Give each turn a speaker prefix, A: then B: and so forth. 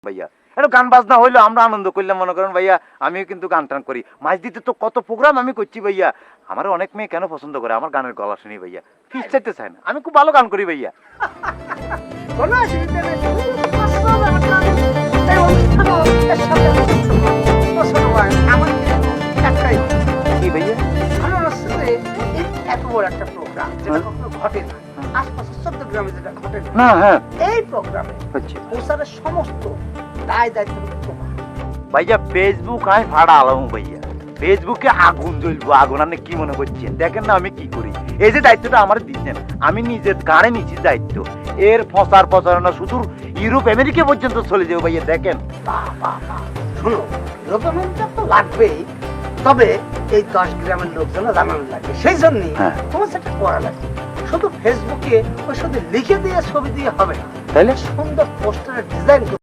A: ভাইয়া একটু গান বাজনা হইলো আমরা আনন্দ করলাম মনে করেন ভাইয়া আমিও কিন্তু গান টান করি মাঝ দিতে তো কত প্রোগ্রাম আমি করছি ভাইয়া আমার অনেক মেয়ে কেন পছন্দ করে আমার গানের গলা শুনি ভাইয়া ফিস চাইতে চায় না আমি খুব ভালো গান করি ভাইয়া
B: কোনো অসুবিধা নেই এই অনুষ্ঠানও এর সাথে পছন্দ হয় আমার একটাই
A: কি ভাইয়া
B: ভালো লাগছে যে এই এত বড় একটা প্রোগ্রাম যেটা কখনো ঘটে না আশপাশে 14 গ্রামে যেটা ঘটে না
A: না হ্যাঁ
B: এই প্রোগ্রামে
A: হচ্ছে
B: প্রচারের সমস্ত দায় দায়িত্ব তোমার
A: ভাইয়া ফেসবুক আমি ভাড়া আলাম ভাইয়া ফেসবুকে আগুন জ্বলবো আগুন আপনি কি মনে করছেন দেখেন না আমি কি করি এই যে দায়িত্বটা আমার দিচ্ছেন আমি নিজের গাড়ে নিচ্ছি দায়িত্ব এর প্রচারণা শুধু ইউরোপ আমেরিকা পর্যন্ত চলে যাবো ভাইয়া দেখেন
B: বাহ বাহ বাহ শোনো লোকমানটা তো লাগবেই তবে এই 10 গ্রামের লোকজন জানানো লাগবে সেই জন্যই
A: হ্যাঁ।
B: তোমার সেটা করা লাগবে শুধু ফেসবুকে ওই শুধু লিখে দিয়ে ছবি দিয়ে হবে না
A: তাইলে
B: সুন্দর পোস্টারের ডিজাইন